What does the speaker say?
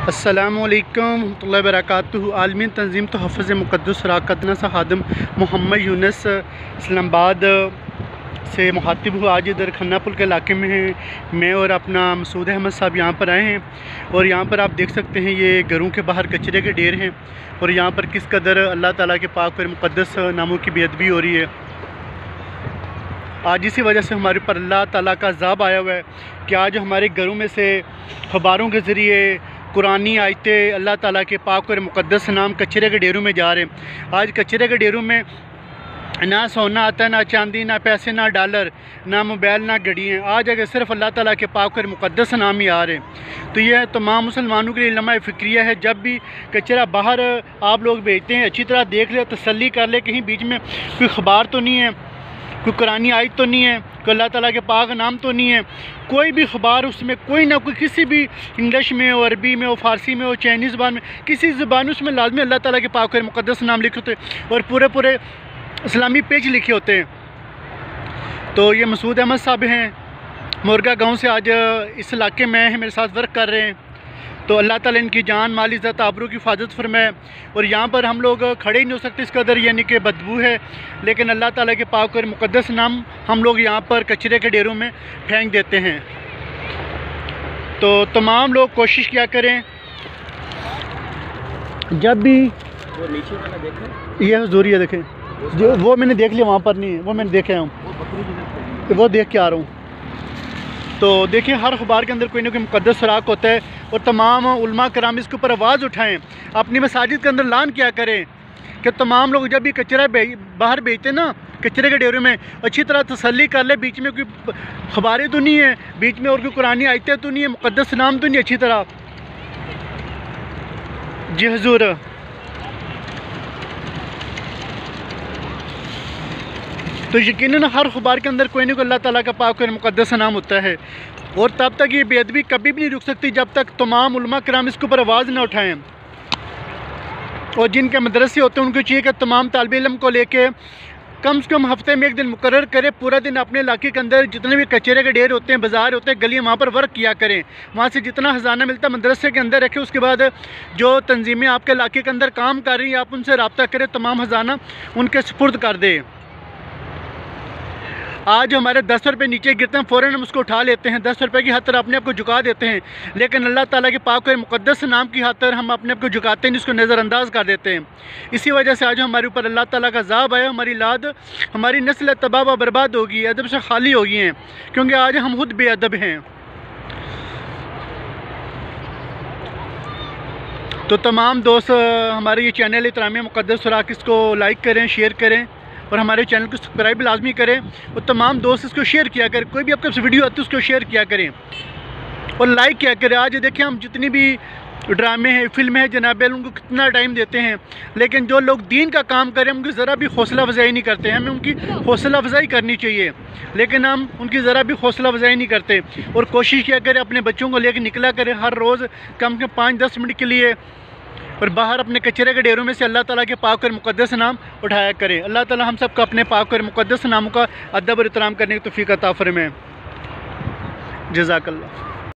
अस्सलामुअलैकुम रहमतुल्लाहि व बरकातुहू। आलमीन तंजीम तो हफ़्ज़ मुक़द्दस राक़तना सा खादम मोहम्मद यूनुस इस्लामाबाद से मुखातिब हुआ। आज इधर खन्ना पुल के इलाके में हैं। मैं और अपना मसूद अहमद साहब यहाँ पर आए हैं और यहाँ पर आप देख सकते हैं ये घरों के बाहर कचरे के ढेर हैं और यहाँ पर किस कदर अल्लाह ताला के पाक और मुक़द्दस नामों की बेअदबी हो रही है। आज इसी वजह से हमारे ऊपर अल्लाह ताला का अज़ाब आया हुआ है कि आज हमारे घरों में से अखबारों के ज़रिए कुरानी आयतें अल्लाह ताला के पाक और मुक़द्दस नाम कचरे के ढेरों में जा रहे हैं। आज कचरे के ढेरों में ना सोना आता है, ना चांदी, ना पैसे, ना डॉलर, ना मोबाइल, ना घड़ियाँ। आज अगर सिर्फ अल्लाह ताला के पाक और मुक़द्दस नाम ही आ रहे हैं तो यह तमाम मुसलमानों के लिए लम्हा फ़िक्रिया है। जब भी कचरा बाहर आप लोग भेजते हैं अच्छी तरह देख ले, तसल्ली कर ले, कहीं बीच में कोई ख़बर तो नहीं है, कोई कुरानी आयत तो नहीं है, कोई अल्लाह ताला के पाक नाम तो नहीं है, कोई भी ख़बर उसमें कोई ना कोई किसी भी इंग्लिश में हो, अरबी में हो, फ़ारसी में हो, चाइनीज़ ज़बान में, किसी ज़बान में उसमें लाजमी अल्लाह ताला के पाक और मुक़द्दस नाम लिखे होते हैं और पूरे इस्लामी पेज लिखे होते हैं। तो ये मसूद अहमद साहब हैं, मुर्गा गाँव से आज इस इलाके में हैं, मेरे साथ वर्क कर रहे हैं। तो अल्लाह ताला इनकी जान, माल, इज़्ज़त, आबरू की हिफाजत फरमाए। और यहाँ पर हम लोग खड़े ही नहीं हो सकते इस कदर, यानी कि बदबू है, लेकिन अल्लाह ताला के पाक और मुक़द्दस नाम हम लोग यहाँ पर कचरे के ढेरों में फेंक देते हैं। तो तमाम लोग कोशिश किया करें, जब भी वो नीचे वाला देखें, ये हज़ूरी है देखें, जो वो मैंने देख लिया, वहाँ पर नहीं है, वो मैंने देखे हूँ, वो देख के आ रहा हूँ। तो देखिए हर अखबार के अंदर कोई ना कोई मुक़द्दस सुराख होता है और तमाम उलमा कराम इसके ऊपर आवाज़ उठाएं, अपनी मसाजिद के अंदर ऐलान किया करें कि तमाम लोग जब भी कचरा बाहर भेजते हैं ना कचरे के ढेरों में, अच्छी तरह तसल्ली कर ले, बीच में कोई खबरें तो नहीं है, बीच में और कोई कुरानी आयतें तो नहीं है, मुक़द्दस नाम तो नहीं, अच्छी तरह। जी हुज़ूर, तो यकीनन हर अखबार के अंदर कोई ना कोई अल्लाह ताला का पाक और मुक़द्दस नाम होता है और तब तक ये बेअदबी कभी भी नहीं रुक सकती जब तक तमाम उलमा कराम इसके ऊपर आवाज़ ना उठाएं। और जिनके मदरसे होते हैं उनको चाहिए कि तमाम तालिब इल्म को लेके कम से कम हफ्ते में एक दिन मुकर्रर करें, पूरा दिन अपने इलाके के अंदर जितने भी कचरे के ढेर होते हैं, बाज़ार होते हैं, गलियाँ, वहाँ पर वर्क किया करें। वहाँ से जितना ख़जाना मिलता है मदरसे के अंदर रखें। उसके बाद जो तंजीमें आपके इलाके के अंदर काम कर रही हैं आप उनसे रब्ता करें, तमाम ख़जाना उनके सुपुर्द कर दें। आज हमारे 10 रुपये नीचे गिरते हैं, फ़ौरन हम उसको उठा लेते हैं, 10 रुपये की खातिर अपने आप को झुका देते हैं, लेकिन अल्लाह ताला के पाक और मुक़द्दस नाम की खातिर हम अपने आप को झुकाते हैं, इसको नज़रअंदाज कर देते हैं। इसी वजह से आज हमारे ऊपर अल्लाह ताला का अज़ाब आया, हमारी लाद, हमारी नस्ल तबाह व बर्बाद होगी, अदब से खाली हो गई हैं, क्योंकि आज हम खुद बेअदब हैं। तो तमाम दोस्त हमारे ये चैनल इतरामिया मुक़द्दस सुराख, इसको लाइक करें, शेयर करें और हमारे चैनल को सब्सक्राइब लाजमी करें और तमाम दोस्त इसको शेयर किया करें। कोई भी आपके पास वीडियो आती है उसको शेयर किया करें और लाइक किया करें। आज देखें हम जितनी भी ड्रामे हैं, फिल्में हैं जनाब, उनको कितना टाइम देते हैं, लेकिन जो लोग दीन का काम करें उनकी ज़रा भी हौसला अफजाई नहीं करते। हमें उनकी हौसला अफजाई करनी चाहिए, लेकिन हम उनकी ज़रा भी हौसला अफजाई नहीं करते। और कोशिश किया करें अपने बच्चों को लेकर निकला करें हर रोज़ कम से कम 5-10 मिनट के लिए और बाहर अपने कचरे के ढेरों में से अल्लाह ताला के पाक और मुक़द्दस नाम उठाया करें। अल्लाह ताला हम सब को अपने पाक और मुक़द्दस नामों का अदब और एहतराम करने की तौफ़ीक़ अता फ़रमाए। जज़ाकल्लाह।